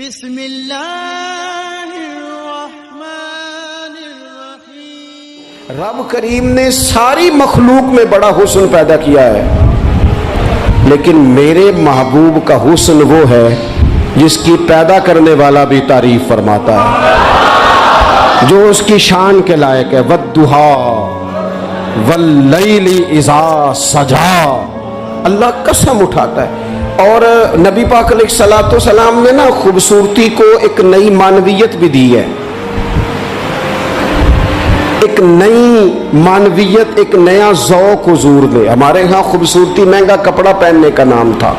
بسم اللہ الرحمن الرحیم۔ رب کریم نے ساری مخلوق میں بڑا حسن پیدا کیا ہے، لیکن میرے محبوب کا حسن وہ ہے جس کی پیدا کرنے والا بھی تعریف فرماتا ہے، جو اس کی شان کے لائق ہے۔ والضحیٰ واللیل اذا سجا، اللہ قسم اٹھاتا ہے۔ اور نبی پاک علیہ الصلوۃ والسلام نے نا خوبصورتی کو ایک نئی معنویت بھی دی ہے، ایک نئی معنویت، ایک نیا ذوق حضور نے۔ ہمارے ہاں خوبصورتی مہنگا کپڑا پہننے کا نام تھا،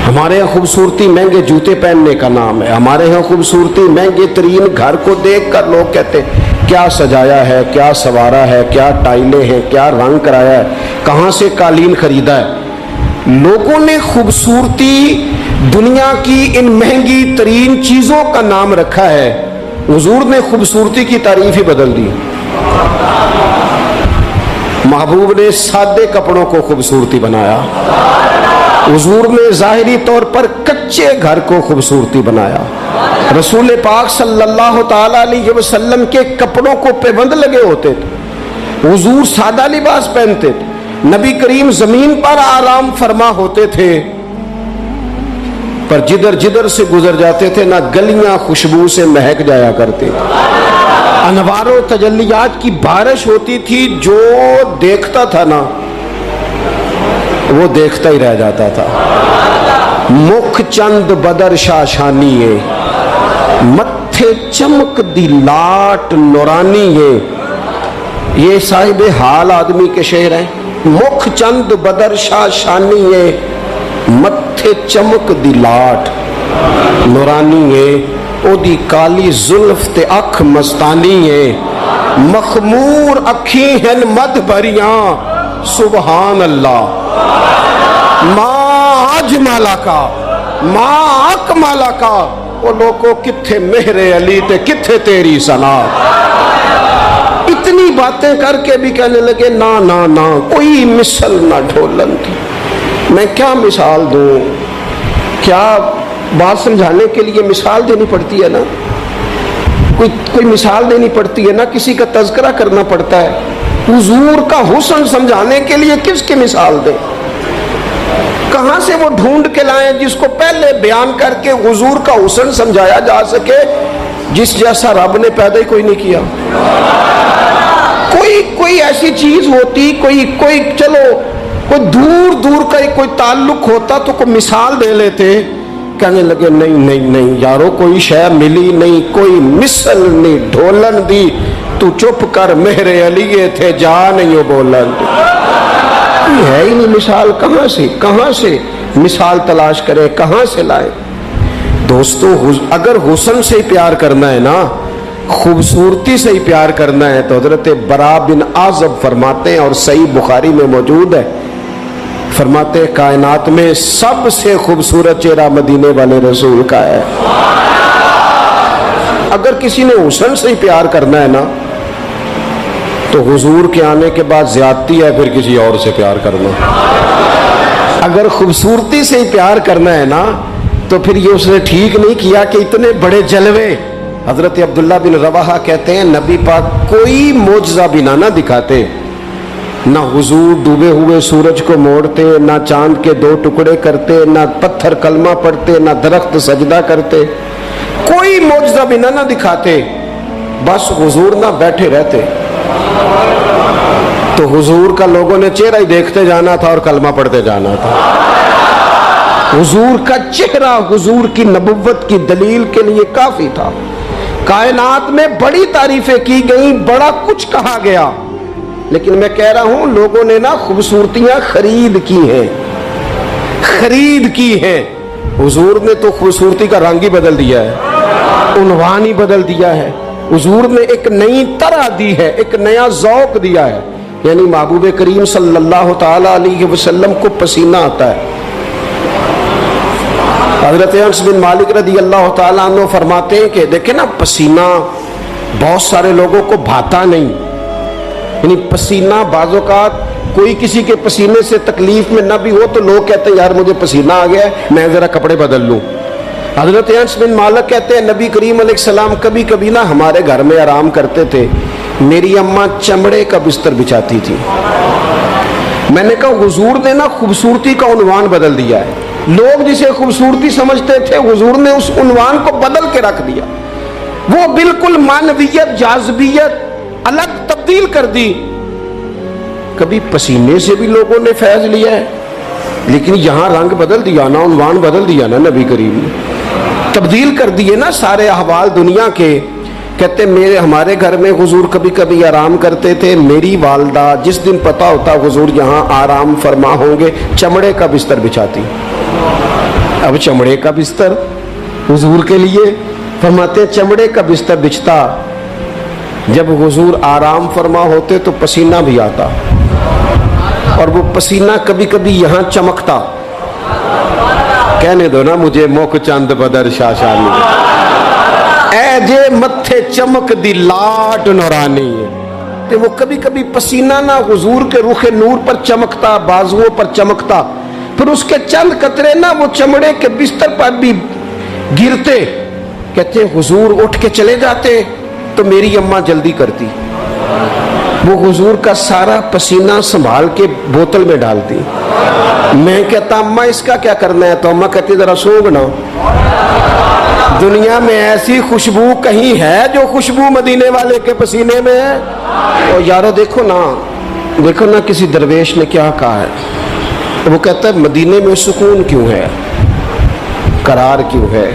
ہمارے ہاں خوبصورتی مہنگے جوتے پہننے کا نام ہے، ہمارے ہاں خوبصورتی مہنگے ترین گھر کو دیکھ کر لوگ کہتے ہیں کیا سجایا ہے، کیا سوارا ہے، کیا ٹائلیں ہیں، کیا رنگ کرایا ہے، کہاں سے قالین خریدا ہے۔ لوگوں نے خوبصورتی دنیا کی ان مہنگی ترین چیزوں کا نام رکھا ہے، حضور نے خوبصورتی کی تعریف ہی بدل دی۔ محبوب نے سادے کپڑوں کو خوبصورتی بنایا، حضور نے ظاہری طور پر کچے گھر کو خوبصورتی بنایا۔ رسول پاک صلی اللہ تعالی علیہ وسلم کے کپڑوں کو پابند لگے ہوتے تھے، حضور سادہ لباس پہنتے تھے، نبی کریم زمین پر آرام فرما ہوتے تھے، پر جدھر جدھر سے گزر جاتے تھے نہ گلیاں خوشبو سے مہک جایا کرتے، انوار و تجلیات کی بارش ہوتی تھی، جو دیکھتا تھا نا وہ دیکھتا ہی رہ جاتا تھا۔ مکھ چند بدر شاشانی ہے، متھے چمک دی لاٹ نورانی ہے۔ یہ صاحب حال آدمی کے شعر ہیں۔ مکھ چند بدر شاشانی ہے، متھے چمک دی لاٹ نورانی ہے، او دی کالی زلف تے اکھ مستانی ہے، مخمور اکھی ہیں مد بھریاں سبحان اللہ، ما اجمالا کا ما اکمالا کا، او لوگو کتھے مہر علی تے کتھے تیری ثنا۔ اتنی باتیں کر کے بھی کہنے لگے نا نا نا کوئی مثل نہ ڈھولن کی۔ میں کیا مثال دوں؟ کیا بات سمجھانے کے لیے مثال دینی پڑتی ہے نا، کوئی مثال دینی پڑتی ہے نا، کسی کا تذکرہ کرنا پڑتا ہے۔ حضور کا حسن سمجھانے کے لیے کس کی مثال دیں؟ کہاں سے وہ ڈھونڈ کے لائیں جس کو پہلے بیان کر کے حضور کا حسن سمجھایا جا سکے، جس جیسا رب نے پیدا ہی کوئی نہیں کیا۔ کوئی ایسی چیز ہوتی، کوئی چلو کوئی دور دور کا کوئی تعلق ہوتا تو کوئی مثال دے لیتے۔ کہنے لگے نہیں نہیں نہیں یارو، کوئی شے ملی نہیں، کوئی مثل نہیں ڈھولن دی، تو چپ کر مہر علی تھے جا نہیں ہو بولن دی۔ ہے ہی نہیں مثال، کہاں سے مثال تلاش کرے، کہاں سے لائے؟ دوستو اگر حسن سے پیار کرنا ہے نا، خوبصورتی سے ہی پیار کرنا ہے، تو حضرت برا بن عازب فرماتے ہیں، اور صحیح بخاری میں موجود ہے، فرماتے ہیں کائنات میں سب سے خوبصورت چہرہ مدینے والے رسول کا ہے۔ اگر کسی نے حسن سے ہی پیار کرنا ہے نا، تو حضور کے آنے کے بعد زیادتی ہے پھر کسی اور سے پیار کرنا۔ اگر خوبصورتی سے ہی پیار کرنا ہے نا، تو پھر یہ اس نے ٹھیک نہیں کیا کہ اتنے بڑے جلوے۔ حضرت عبداللہ بن رواحہ کہتے ہیں نبی پاک کوئی معجزہ بھی نہ دکھاتے، نہ حضور ڈوبے ہوئے سورج کو موڑتے، نہ چاند کے 2 ٹکڑے کرتے، نہ پتھر کلمہ پڑھتے، نہ درخت سجدہ کرتے، کوئی معجزہ بھی نہ دکھاتے، بس حضور نہ بیٹھے رہتے، تو حضور کا لوگوں نے چہرہ ہی دیکھتے جانا تھا اور کلمہ پڑھتے جانا تھا۔ حضور کا چہرہ حضور کی نبوت کی دلیل کے لیے کافی تھا۔ کائنات میں بڑی تعریفیں کی گئیں، بڑا کچھ کہا گیا، لیکن میں کہہ رہا ہوں لوگوں نے نا خوبصورتیاں خرید کی ہیں۔ حضور نے تو خوبصورتی کا رنگ ہی بدل دیا ہے، عنوان ہی بدل دیا ہے۔ حضور نے ایک نئی طرح دی ہے، ایک نیا ذوق دیا ہے، یعنی محبوب کریم صلی اللہ تعالی علیہ وسلم کو پسینہ آتا ہے۔ حضرت انس بن مالک رضی اللہ تعالیٰ عنہ فرماتے ہیں کہ دیکھیں نا، پسینہ بہت سارے لوگوں کو بھاتا نہیں، یعنی پسینہ بعض اوقات کوئی کسی کے پسینے سے تکلیف میں نہ بھی ہو تو لوگ کہتے ہیں یار مجھے پسینہ آ گیا ہے میں ذرا کپڑے بدل لوں، حضرت انس بن مالک کہتے ہیں نبی کریم علیہ السلام کبھی کبھی نا ہمارے گھر میں آرام کرتے تھے، میری اماں چمڑے کا بستر بچھاتی تھی۔ میں نے کہا حضور نے نا خوبصورتی کا عنوان بدل دیا ہے، لوگ جسے خوبصورتی سمجھتے تھے حضور نے اس عنوان کو بدل کے رکھ دیا، وہ بالکل معنویت جاذبیت الگ تبدیل کر دی۔ کبھی پسینے سے بھی لوگوں نے فیض لیا ہے، لیکن یہاں رنگ بدل دیا نا، عنوان بدل دیا نا، نبی کریم نے تبدیل کر دیے نا سارے احوال دنیا کے۔ کہتے ہمارے گھر میں حضور کبھی کبھی آرام کرتے تھے، میری والدہ جس دن پتا ہوتا حضور یہاں آرام فرما ہوں گے چمڑے کا بستر بچھاتی۔ اب چمڑے کا بستر حضور کے لیے، فرماتے ہیں چمڑے کا بستر بچھتا، جب حضور آرام فرما ہوتے تو پسینہ بھی آتا، اور وہ پسینہ کبھی کبھی یہاں چمکتا۔ کہنے دو نا مجھے موک چند بدر شاشانی، اے جے متھے چمک دی لاٹ نورانی ہے، تو وہ کبھی کبھی پسینہ نہ حضور کے رخ نور پر چمکتا، بازوؤں پر چمکتا، پھر اس کے چند قطرے نہ وہ چمڑے کے بستر پر بھی گرتے۔ کہتے ہیں حضور اٹھ کے چلے جاتے تو میری اماں جلدی کرتی، وہ حضور کا سارا پسینہ سنبھال کے بوتل میں ڈالتی۔ میں کہتا اماں اس کا کیا کرنا ہے، تو اماں کہتی ذرا سونگنا، دنیا میں ایسی خوشبو کہیں ہے جو خوشبو مدینے والے کے پسینے میں ہے؟ اور یارو دیکھو نا کسی درویش نے کیا کہا ہے، وہ کہتا ہے مدینے میں سکون کیوں ہے، قرار کیوں ہے،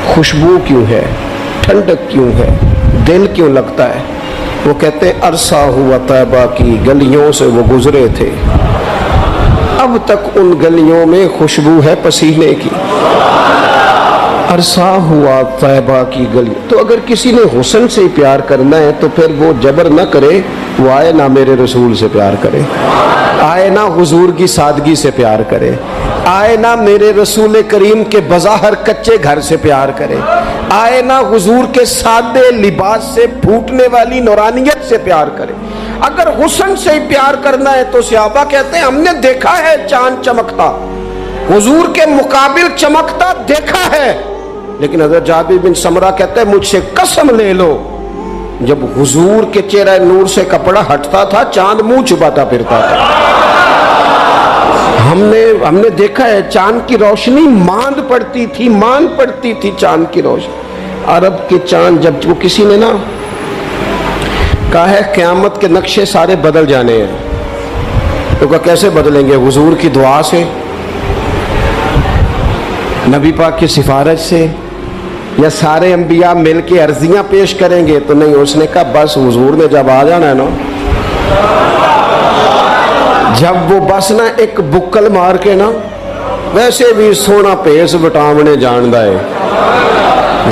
خوشبو کیوں ہے، ٹھنڈک کیوں ہے، دل کیوں لگتا ہے؟ وہ کہتے ہیں عرصہ ہوا طیبہ کی گلیوں سے وہ گزرے تھے، اب تک ان گلیوں میں خوشبو ہے پسینے کی۔ عرصہ ہوا طیبہ کی گلی، تو اگر کسی نے حسن سے پیار کرنا ہے تو پھر وہ جبر نہ کرے، وہ آئے نہ میرے رسول سے پیار کرے، آئے نہ حضور کی سادگی سے پیار کرے، آئے نہ میرے رسول کریم کے بظاہر کچے گھر سے پیار کرے، آئے نہ حضور کے سادے لباس سے پھوٹنے والی نورانیت سے پیار کرے۔ اگر حسن سے ہی پیار کرنا ہے تو صحابہ کہتے ہیں ہم نے دیکھا ہے چاند چمکتا، حضور کے مقابل چمکتا دیکھا ہے، لیکن حضرت جابر بن سمرہ کہتے ہیں مجھ سے قسم لے لو جب حضور کے چہرہ نور سے کپڑا ہٹتا تھا چاند منہ چھپاتا پھرتا تھا۔ ہم نے دیکھا ہے چاند کی روشنی ماند پڑتی تھی چاند کی روشنی۔ عرب کے چاند جب وہ کسی نے نا کہا ہے قیامت کے نقشے سارے بدل جانے ہیں، تو کہا کیسے بدلیں گے؟ حضور کی دعا سے، نبی پاک کی سفارش سے، یا سارے انبیاء مل کے عرضیاں پیش کریں گے؟ تو نہیں، اس نے کہا بس حضور نے جب آ جانا ہے نا، جب وہ بس نا ایک بکل مار کے نا، ویسے بھی سونا پیس بٹامنے جاندا ہے،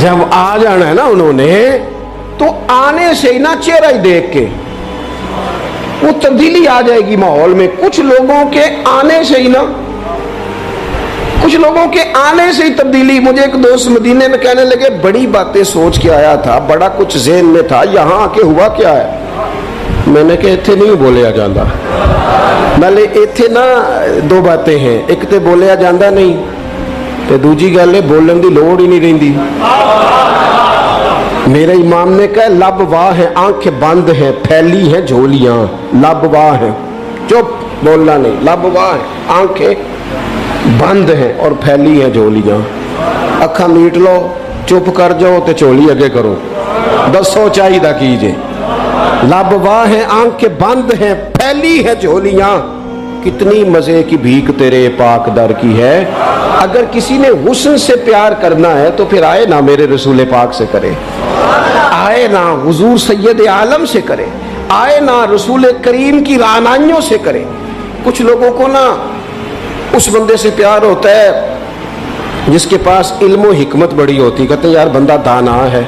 جب آ جانا ہے نا انہوں نے، تو آنے سے ہی نا چہرہ ہی دیکھ کے وہ تبدیلی آ جائے گی ماحول میں۔ کچھ لوگوں کے آنے سے ہی تبدیلی۔ مجھے ایک دوست مدینے میں کہنے لگے بڑی باتیں سوچ کے آیا تھا، بڑا کچھ ذہن میں تھا، یہاں آ کے ہوا کیا ہے؟ میں نے کہا ایتھے نہیں بولیا جاندہ، نالے ایتھے نا دو باتیں ہیں، ایک تے بولیا جاندہ نہیں، تے دوجی گل ہے بولن دی لوڑ ہی نہیں رہندی۔ میرے امام نے کہا لب واہ ہیں آنکھیں بند ہیں پھیلی ہیں جھولیاں، لب واہ ہیں، چپ بولنا نہیں، لب واہ ہیں آنکھیں بند ہیں اور پھیلی ہیں جھولیاں، اکھا میٹ لو چپ کر جاؤ تے چولی اگے کرو، دسو چاہیدہ کیجئے۔ لب واہ ہیں آنکھیں بند ہیں پھیلی ہیں جھولیاں، کتنی مزے کی بھیک تیرے پاک در کی ہے۔ اگر کسی نے حسن سے پیار کرنا ہے تو پھر آئے نا میرے رسول پاک سے کرے، آئے نا حضور سید عالم سے کرے، آئے نا رسول کریم کی رعنائیوں سے کرے۔ کچھ لوگوں کو نا اس بندے سے پیار ہوتا ہے جس کے پاس علم و حکمت بڑی ہوتی، کہتے ہیں یار بندہ دانا ہے،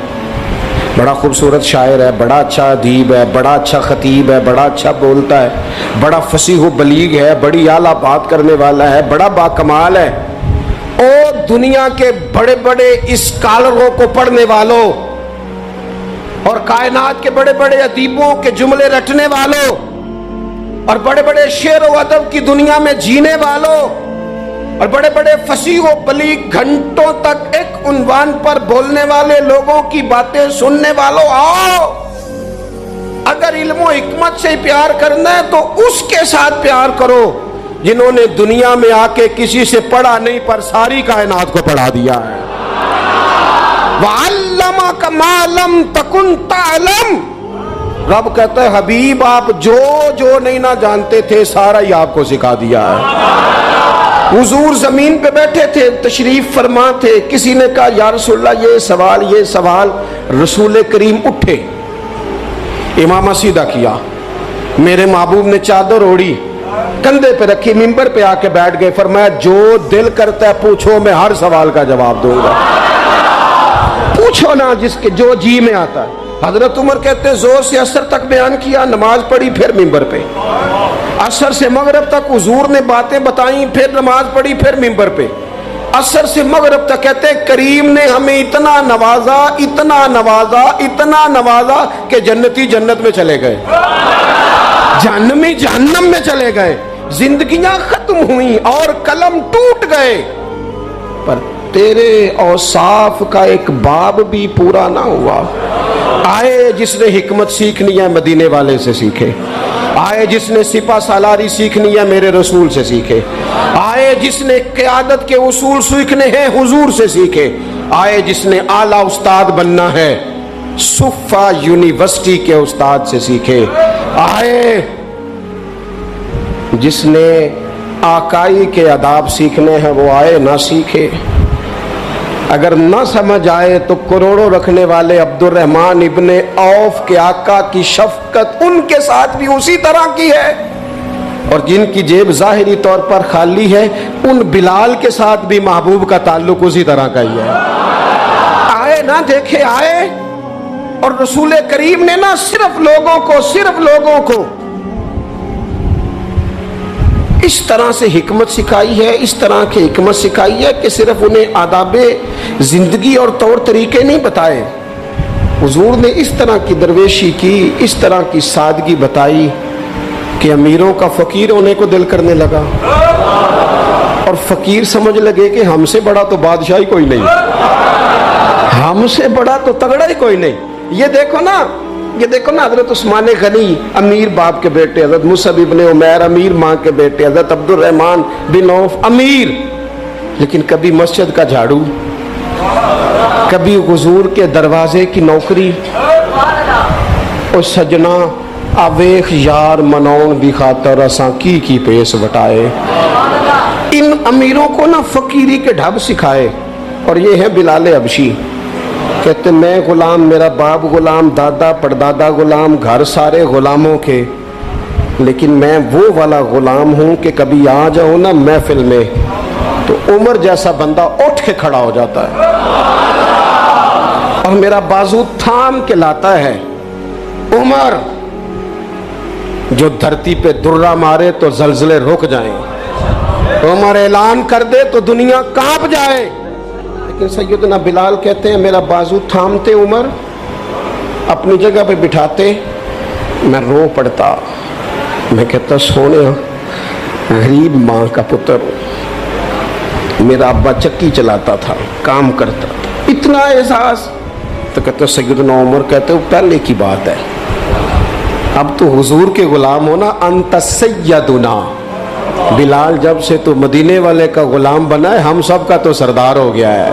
بڑا خوبصورت شاعر ہے، بڑا اچھا ادیب ہے، بڑا اچھا خطیب ہے، بڑا اچھا بولتا ہے، بڑا فصیح و بلیغ ہے، بڑی اعلیٰ بات کرنے والا ہے، بڑا باکمال ہے۔ اور دنیا کے بڑے بڑے اسکالروں کو پڑھنے والوں اور کائنات کے بڑے بڑے ادیبوں کے جملے رٹنے والوں اور بڑے بڑے شعر و ادب کی دنیا میں جینے والوں، اور بڑے بڑے فصیح و بلیغ گھنٹوں تک ایک عنوان پر بولنے والے لوگوں کی باتیں سننے والوں آؤ، اگر علم و حکمت سے پیار کرنا ہے تو اس کے ساتھ پیار کرو جنہوں نے دنیا میں آ کے کسی سے پڑھا نہیں پر ساری کائنات کو پڑھا دیا ہے۔ وَعَلَّمَكَ مَا لَمْ تَكُنْ تَعْلَمْ، رب کہتا ہے حبیب آپ جو نہیں نہ جانتے تھے سارا ہی آپ کو سکھا دیا ہے۔ حضور زمین پہ بیٹھے تھے، تشریف فرما تھے، کسی نے کہا یا رسول اللہ یہ سوال، رسول کریم اٹھے، امامہ سیدھا کیا، میرے محبوب نے چادر اوڑھی، کندھے پہ رکھی، منبر پہ آ کے بیٹھ گئے، فرمایا جو دل کرتا ہے پوچھو، میں ہر سوال کا جواب دوں گا، پوچھو نا جس کے جو جی میں آتا ہے۔ حضرت عمر کہتے زور سے عصر تک بیان کیا، نماز پڑھی، پھر منبر پہ، عصر سے مغرب تک حضور نے باتیں بتائیں، پھر نماز پڑھی، پھر منبر پہ، عصر سے مغرب تک کہتے کریم نے ہمیں اتنا نوازا، اتنا نوازا، اتنا نوازا کہ جنتی جنت میں چلے گئے، جہنمی جہنم میں چلے گئے، زندگیاں ختم ہوئیں اور قلم ٹوٹ گئے، پر تیرے اوصاف کا ایک باب بھی پورا نہ ہوا۔ آئے جس نے حکمت سیکھنی ہے مدینے والے سے سیکھے، آئے جس نے سپہ سالاری سیکھنی ہے میرے رسول سے سیکھے، آئے جس نے قیادت کے اصول سیکھنے ہیں حضور سے سیکھے، آئے جس نے اعلیٰ استاد بننا ہے صفا یونیورسٹی کے استاد سے سیکھے، آئے جس نے آقائی کے آداب سیکھنے ہیں وہ آئے نہ سیکھے۔ اگر نہ سمجھ آئے تو کروڑوں رکھنے والے عبد الرحمن ابن عوف کے آقا کی شفقت ان کے ساتھ بھی اسی طرح کی ہے، اور جن کی جیب ظاہری طور پر خالی ہے ان بلال کے ساتھ بھی محبوب کا تعلق اسی طرح کا ہی ہے۔ آئے نہ دیکھے، آئے، اور رسول کریم نے نہ صرف لوگوں کو اس طرح سے حکمت سکھائی ہے، اس طرح کی حکمت سکھائی ہے کہ صرف انہیں آداب زندگی اور طور طریقے نہیں بتائے، حضور نے اس طرح کی درویشی کی، اس طرح کی سادگی بتائی کہ امیروں کا فقیر ہونے کو دل کرنے لگا، اور فقیر سمجھ لگے کہ ہم سے بڑا تو بادشاہی کوئی نہیں، ہم سے بڑا تو تگڑا ہی کوئی نہیں۔ یہ دیکھو نا حضرت عثمان غنی امیر باپ کے بیٹے، حضرت مصعب ابن عمیر امیر ماں کے بیٹے، حضرت عبد الرحمن بن عوف امیر، لیکن کبھی مسجد کا جھاڑو، کبھی حضور کے دروازے کی نوکری، اور سجنا آویخ یار منون بھی خاطر اساں کی پیس وٹائے۔ ان امیروں کو نہ فقیری کے ڈھب سکھائے، اور یہ ہے بلال حبشی، کہتے میں غلام، میرا باپ غلام، دادا پردادا غلام، گھر سارے غلاموں کے، لیکن میں وہ والا غلام ہوں کہ کبھی آ جاؤں نا محفل میں تو عمر جیسا بندہ اٹھ کے کھڑا ہو جاتا ہے، اور میرا بازو تھام کے لاتا ہے، عمر جو دھرتی پہ درہ مارے تو زلزلے رک جائیں، عمر اعلان کر دے تو دنیا کانپ جائے۔ لیکن سیدنا بلال کہتے ہیں میرا بازو تھامتے عمر، اپنی جگہ پہ بٹھاتے، میں رو پڑتا، میں کہتا سونے غریب ماں کا پتر ہوں، میرا ابا چکی چلاتا تھا، کام کرتا تھا، اتنا احساس۔ تو کہتے سیدنا عمر کہتے وہ پہلے کی بات ہے، اب تو حضور کے غلام ہونا، انت سیدنا بلال، جب سے تو مدینے والے کا غلام بنا ہے ہم سب کا تو سردار ہو گیا ہے،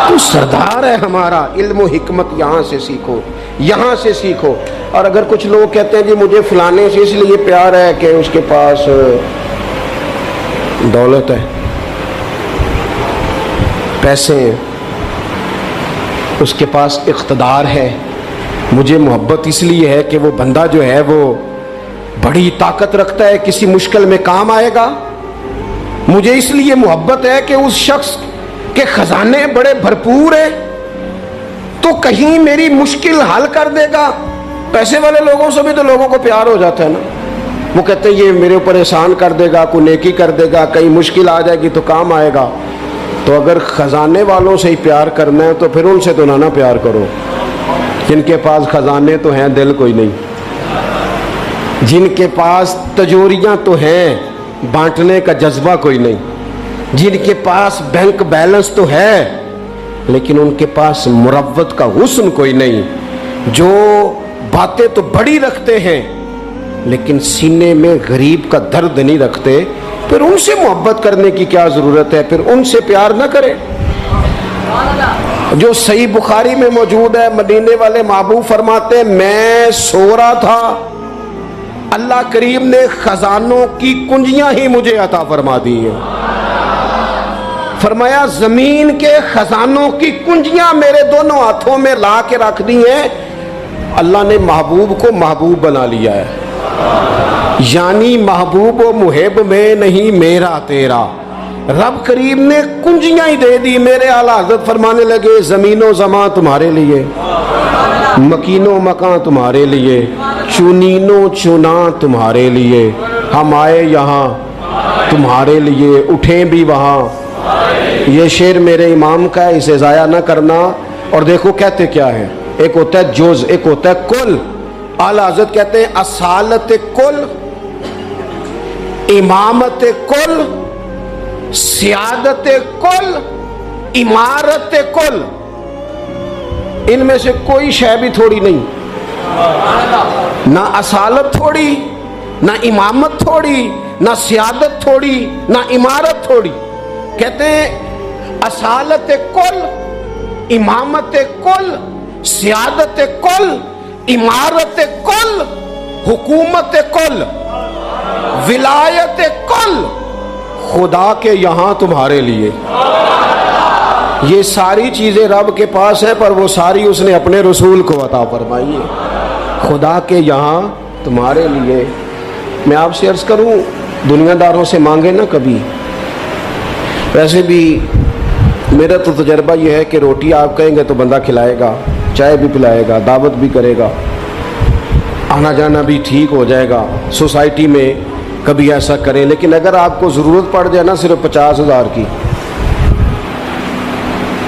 تو سردار ہے ہمارا۔ علم و حکمت یہاں سے سیکھو، یہاں سے سیکھو۔ اور اگر کچھ لوگ کہتے ہیں جی مجھے فلانے سے اس لیے پیار ہے کہ اس کے پاس دولت ہے، پیسے ہیں، اس کے پاس اقتدار ہے، مجھے محبت اس لیے ہے کہ وہ بندہ جو ہے وہ بڑی طاقت رکھتا ہے، کسی مشکل میں کام آئے گا، مجھے اس لیے محبت ہے کہ اس شخص کے خزانے بڑے بھرپور ہیں تو کہیں میری مشکل حل کر دے گا۔ پیسے والے لوگوں سے بھی تو لوگوں کو پیار ہو جاتا ہے نا، وہ کہتے ہیں یہ میرے اوپر احسان کر دے گا، کوئی نیکی کر دے گا، کہیں مشکل آ جائے گی تو کام آئے گا۔ تو اگر خزانے والوں سے ہی پیار کرنا ہے تو پھر ان سے تو نہ پیار کرو، جن کے پاس خزانے تو ہیں دل کوئی نہیں، جن کے پاس تجوریاں تو ہیں بانٹنے کا جذبہ کوئی نہیں۔ جن کے پاس بینک بیلنس تو ہے لیکن ان کے پاس مروت کا حسن کوئی نہیں، جو باتیں تو بڑی رکھتے ہیں لیکن سینے میں غریب کا درد نہیں رکھتے، پھر ان سے محبت کرنے کی کیا ضرورت ہے؟ پھر ان سے پیار نہ کرے۔ جو صحیح بخاری میں موجود ہے، مدینے والے محبوب فرماتے ہیں میں سو رہا تھا، اللہ کریم نے خزانوں کی کنجیاں ہی مجھے عطا فرما دی ہیں۔ فرمایا زمین کے خزانوں کی کنجیاں میرے دونوں ہاتھوں میں لا کے رکھ دی ہیں، اللہ نے محبوب کو محبوب بنا لیا ہے، یعنی محبوب و محب میں نہیں میرا تیرا، رب کریم نے کنجیاں ہی دے دی۔ میرے اعلیٰ حضرت فرمانے لگے زمین و زمان تمہارے لیے، مکین و مکان تمہارے لیے، چنین و چنا تمہارے لیے، ہم آئے یہاں تمہارے لیے، اٹھیں بھی وہاں۔ یہ شعر میرے امام کا ہے، اسے ضائع نہ کرنا۔ اور دیکھو کہتے کیا ہے، ایک ہوتا ہے جز، ایک ہوتا ہے کل۔ اعلیٰ حضرت کہتے ہیں اصالت کل، امامت کل، سیادت کل، عمارت کل، ان میں سے کوئی شے بھی تھوڑی نہیں، نہ اصالت تھوڑی، نہ امامت تھوڑی، نہ سیادت تھوڑی، نہ عمارت تھوڑی۔ کہتے ہیں اصالت کل، امامت کل، سیادت کل، عمارت کل، حکومت کل، ولایت کل، خدا کے یہاں تمہارے لیے۔ یہ ساری چیزیں رب کے پاس ہیں پر وہ ساری اس نے اپنے رسول کو عطا فرمائی ہے، خدا کے یہاں تمہارے لیے۔ میں آپ سے عرض کروں دنیا داروں سے مانگے نہ کبھی۔ ویسے بھی میرا تو تجربہ یہ ہے کہ روٹی آپ کہیں گے تو بندہ کھلائے گا، چائے بھی پلائے گا، دعوت بھی کرے گا، آنا جانا بھی ٹھیک ہو جائے گا، سوسائٹی میں کبھی ایسا کریں۔ لیکن اگر آپ کو ضرورت پڑ جائے نا صرف 50,000 کی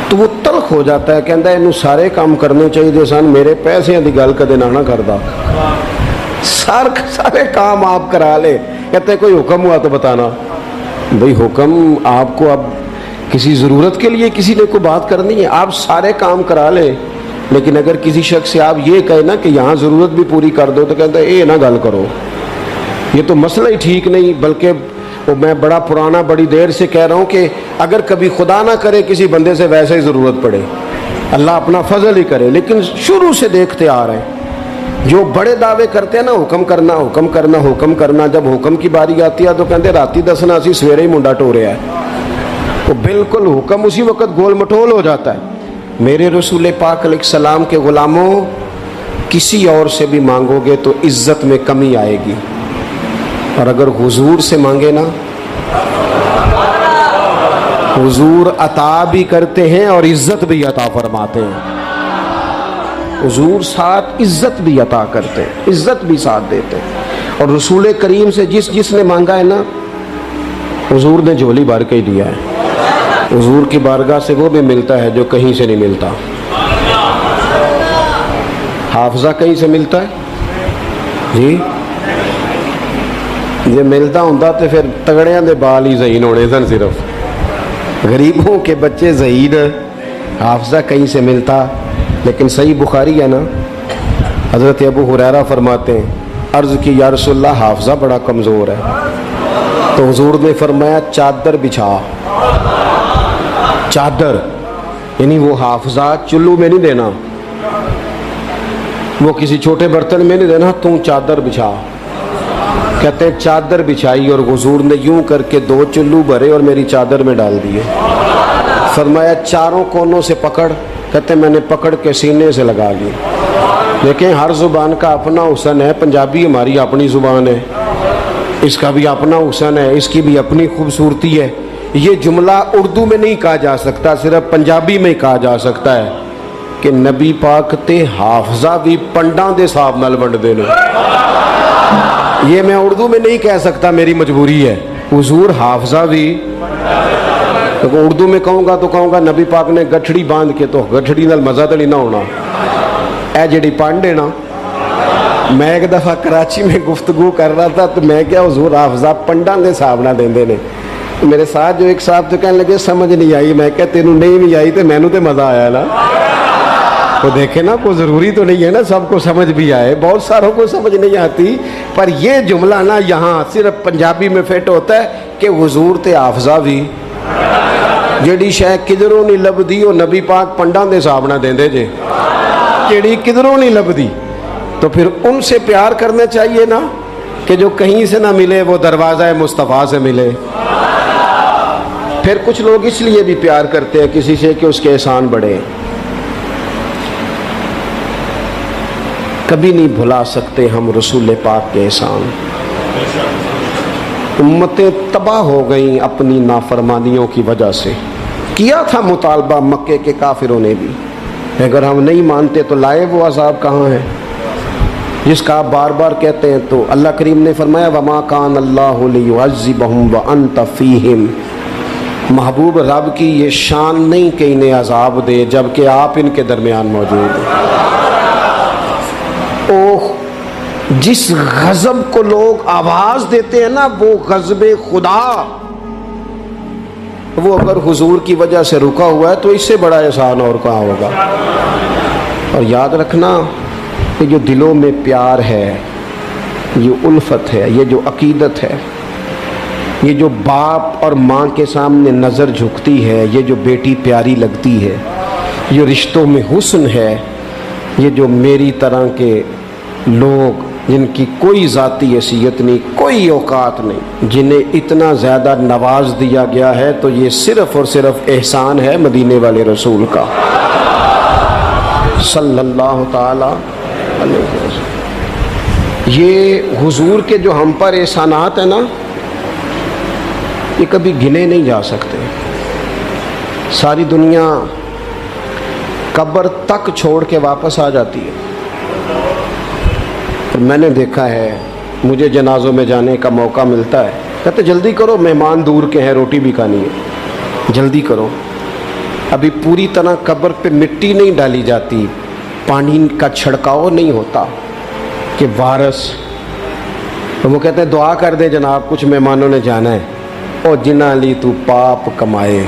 تو وہ تلخ ہو جاتا ہے، کہتا ہے انہوں سارے کام کرنے چاہیے سن، میرے پیسے دی گل کدے نہ کردا، سارے کام آپ کرا لے۔ کہتے ہیں کوئی حکم ہوا تو بتانا۔ بھئی حکم آپ کو اب کسی ضرورت کے لیے کسی نے کوئی بات کرنی ہے، آپ سارے کام کرا لیں، لیکن اگر کسی شخص سے آپ یہ کہیں نا کہ یہاں ضرورت بھی پوری کر دو تو کہتا ہے اے نہ گل کرو، یہ تو مسئلہ ہی ٹھیک نہیں۔ بلکہ میں بڑا پرانا بڑی دیر سے کہہ رہا ہوں کہ اگر کبھی خدا نہ کرے کسی بندے سے ویسے ہی ضرورت پڑے، اللہ اپنا فضل ہی کرے، لیکن شروع سے دیکھتے آ رہے ہیں جو بڑے دعوے کرتے ہیں نا حکم کرنا حکم کرنا حکم کرنا، جب حکم کی باری آتی ہے تو کہتے راتی دسنا اسی سویرے ہی منڈا ٹوریا ہے، وہ بالکل حکم اسی وقت گول مٹول ہو جاتا ہے۔ میرے رسول پاک علیہ السلام کے غلاموں، کسی اور سے بھی مانگو گے تو عزت میں کمی آئے گی، اور اگر حضور سے مانگے نا، حضور عطا بھی کرتے ہیں اور عزت بھی عطا فرماتے ہیں۔ حضور ساتھ عزت بھی عطا کرتے ہیں، عزت بھی ساتھ دیتے ہیں۔ اور رسول کریم سے جس نے مانگا ہے نا، حضور نے جھولی بھر کے ہی دیا ہے۔ حضور کی بارگاہ سے وہ بھی ملتا ہے جو کہیں سے نہیں ملتا۔ حافظہ کہیں سے ملتا ہے جی، یہ ملتا ہوں تو پھر تگڑیاں دے بال ہی ذہین ہونے سن، صرف غریبوں کے بچے ذہین۔ حافظہ کہیں سے ملتا، لیکن صحیح بخاری ہے نا، حضرت ابو ہریرہ فرماتے ہیں عرض کی یا رسول اللہ حافظہ بڑا کمزور ہے، تو حضور نے فرمایا چادر بچھا، چادر یعنی وہ حافظہ چلو میں نہیں دینا، وہ کسی چھوٹے برتن میں نہیں دینا، تم چادر بچھا۔ کہتے ہیں چادر بچھائی اور حضور نے یوں کر کے 2 چلو بھرے اور میری چادر میں ڈال دیے۔ فرمایا چاروں کونوں سے پکڑ، کہتے ہیں میں نے پکڑ کے سینے سے لگا لی۔ دیکھیں ہر زبان کا اپنا حسن ہے، پنجابی ہماری اپنی زبان ہے، اس کا بھی اپنا حسن ہے، اس کی بھی اپنی خوبصورتی ہے۔ یہ جملہ اردو میں نہیں کہا جا سکتا، صرف پنجابی میں کہا جا سکتا ہے کہ نبی پاک تے حافظہ بھی پنڈاں دے صاحب نال ونڈ دے نے۔ یہ میں اردو میں نہیں کہہ سکتا، میری مجبوری ہے۔ حضور حافظہ بھی اردو میں کہوں گا تو کہوں گا نبی پاک نے گٹھڑی باندھ کے، تو گٹھڑی نال مزہ تو نہیں نہ ہونا۔ اے جڑی پانڈ ہے نا، میں ایک دفعہ کراچی میں گفتگو کر رہا تھا تو میں کیا حضور حافظہ پنڈاں دے صاحب نہ دیندے نے، میرے ساتھ جو ایک صاحب تو کہنے لگے سمجھ نہیں آئی. میں کہ تینوں نہیں بھی آئی تو مینوں تے مزہ آیا نا. تو دیکھیں نا, کوئی ضروری تو نہیں ہے نا سب کو سمجھ بھی آئے, بہت ساروں کو سمجھ نہیں آتی. پر یہ جملہ نا یہاں صرف پنجابی میں فٹ ہوتا ہے کہ حضور تے حافظہ بھی جیڑی شے کدھروں نہیں لبدی وہ نبی پاک پنڈاں دے حساب نہ دیندے جے, جیڑی کدھروں نہیں لبدی. تو پھر ان سے پیار کرنا چاہیے نا کہ جو کہیں سے نہ ملے وہ دروازہ مصطفیٰ سے ملے. پھر کچھ لوگ اس لیے بھی پیار کرتے ہیں کسی سے کہ اس کے احسان بڑھے. کبھی نہیں بھلا سکتے ہم رسول پاک کے احسان. امتیں تباہ ہو گئیں اپنی نافرمانیوں کی وجہ سے. کیا تھا مطالبہ مکے کے کافروں نے بھی, اگر ہم نہیں مانتے تو لائے وہ عذاب کہاں ہے جس کا آپ بار بار کہتے ہیں. تو اللہ کریم نے فرمایا وما کان اللہ لیعذبہم وانت فیہم. محبوب رب کی یہ شان نہیں کہ انہیں عذاب دے جبکہ آپ ان کے درمیان موجود ہیں. اوہ, جس غضب کو لوگ آواز دیتے ہیں نا وہ غضب خدا, وہ اگر حضور کی وجہ سے رکا ہوا ہے تو اس سے بڑا احسان اور کہاں ہوگا. اور یاد رکھنا کہ جو دلوں میں پیار ہے, یہ الفت ہے, یہ جو عقیدت ہے, یہ جو باپ اور ماں کے سامنے نظر جھکتی ہے, یہ جو بیٹی پیاری لگتی ہے, یہ رشتوں میں حسن ہے, یہ جو میری طرح کے لوگ جن کی کوئی ذاتی حیثیت نہیں, کوئی اوقات نہیں, جنہیں اتنا زیادہ نواز دیا گیا ہے, تو یہ صرف اور صرف احسان ہے مدینے والے رسول کا صلی اللہ تعالی علیہ وسلم. یہ حضور کے جو ہم پر احسانات ہیں نا یہ کبھی گنے نہیں جا سکتے. ساری دنیا قبر تک چھوڑ کے واپس آ جاتی ہے. میں نے دیکھا ہے, مجھے جنازوں میں جانے کا موقع ملتا ہے, کہتے جلدی کرو مہمان دور کے ہیں, روٹی بھی کھانی ہے, جلدی کرو. ابھی پوری طرح قبر پہ مٹی نہیں ڈالی جاتی, پانی کا چھڑکاؤ نہیں ہوتا کہ وارث. تو وہ کہتے ہیں دعا کر دے جناب کچھ مہمانوں نے جانا ہے. او جنہ لی تو پاپ کمائے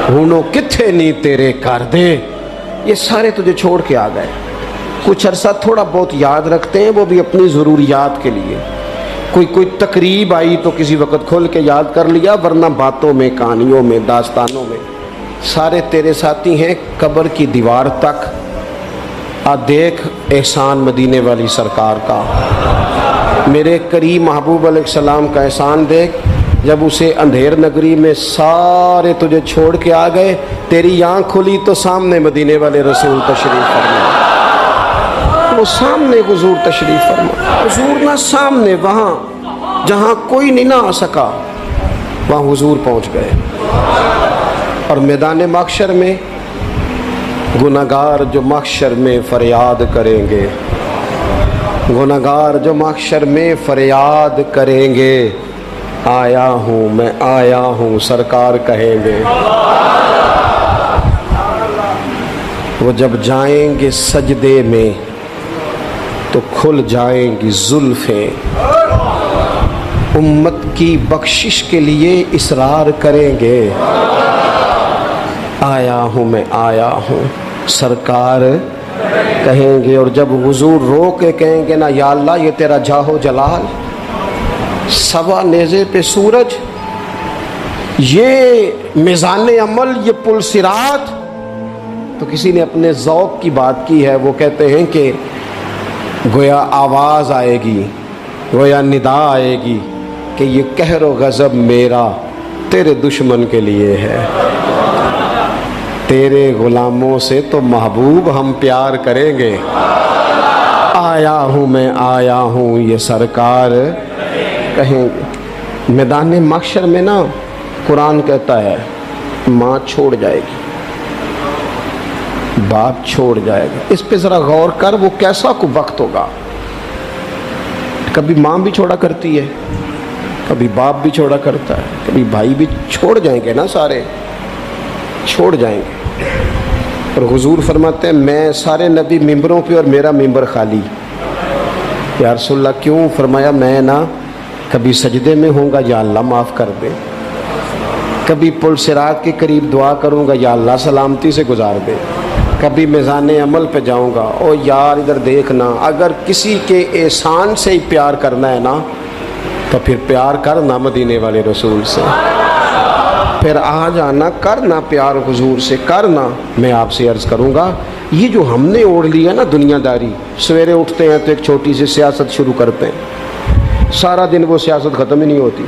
ہونو کتھے نہیں تیرے کر دے. یہ سارے تجھے چھوڑ کے آ گئے. کچھ عرصہ تھوڑا بہت یاد رکھتے ہیں, وہ بھی اپنی ضروریات کے لیے. کوئی تقریب آئی تو کسی وقت کھول کے یاد کر لیا, ورنہ باتوں میں, کہانیوں میں, داستانوں میں سارے تیرے ساتھی ہیں. قبر کی دیوار تک آ دیکھ احسان مدینے والی سرکار کا, میرے کریم محبوب علیہ السلام کا احسان دیکھ. جب اسے اندھیر نگری میں سارے تجھے چھوڑ کے آ گئے, تیری آنکھ کھلی تو سامنے مدینے والے رسول تشریف فرما. وہ سامنے حضور تشریف فرما, حضور نہ سامنے, وہاں جہاں کوئی نہیں نہ آ سکا وہاں حضور پہنچ گئے. اور میدان محشر میں گناہگار جو محشر میں فریاد کریں گے, گناہگار جو محشر میں فریاد کریں گے, آیا ہوں میں آیا ہوں سرکار کہیں گے. وہ جب جائیں گے سجدے میں تو کھل جائیں گی زلفیں, امت کی بخشش کے لیے اصرار کریں گے, آیا ہوں میں آیا ہوں سرکار کہیں گے. اور جب حضور رو کے کہیں گے نا یا اللہ یہ تیرا جاہو جلال, سوا نیزے پہ سورج, یہ میزان عمل, یہ پل صراط. تو کسی نے اپنے ذوق کی بات کی ہے, وہ کہتے ہیں کہ گویا آواز آئے گی, گویا ندا آئے گی کہ یہ قہر و غضب میرا تیرے دشمن کے لیے ہے, تیرے غلاموں سے تو محبوب ہم پیار کریں گے. آیا ہوں میں آیا ہوں یہ سرکار کہیں گے. میدان محشر میں نا قرآن کہتا ہے ماں چھوڑ جائے گی, باپ چھوڑ جائے گا. اس پہ ذرا غور کر, وہ کیسا کو وقت ہوگا. کبھی ماں بھی چھوڑا کرتی ہے, کبھی باپ بھی چھوڑا کرتا ہے, کبھی بھائی بھی چھوڑ جائیں گے نا, سارے چھوڑ جائیں گے. اور حضور فرماتے ہیں میں سارے نبی ممبروں پہ اور میرا ممبر خالی. یا رسول اللہ کیوں؟ فرمایا میں نا کبھی سجدے میں ہوں گا یا اللہ معاف کر دے، کبھی پل صراط کے قریب دعا کروں گا یا اللہ سلامتی سے گزار دے، کبھی میزان عمل پہ جاؤں گا او یار ادھر دیکھنا، اگر کسی کے احسان سے ہی پیار کرنا ہے نا تو پھر پیار کرنا مدینے والے رسول سے، پھر آ جانا کرنا پیار حضور سے کرنا۔ میں آپ سے عرض کروں گا یہ جو ہم نے اوڑھ لیا نا دنیا داری، سویرے اٹھتے ہیں تو ایک چھوٹی سی سیاست شروع کرتے ہیں، سارا دن وہ سیاست ختم ہی نہیں ہوتی،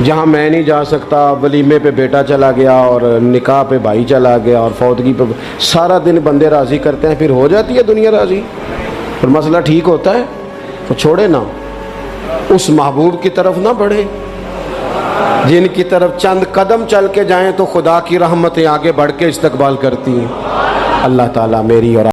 جہاں میں نہیں جا سکتا ولیمے پہ بیٹا چلا گیا اور نکاح پہ بھائی چلا گیا اور فوتگی پہ، سارا دن بندے راضی کرتے ہیں، پھر ہو جاتی ہے دنیا راضی، پھر مسئلہ ٹھیک ہوتا ہے، تو چھوڑے نا، اس محبوب کی طرف نہ بڑھے جن کی طرف چند قدم چل کے جائیں تو خدا کی رحمتیں آگے بڑھ کے استقبال کرتی ہیں۔ اللہ تعالیٰ میری اور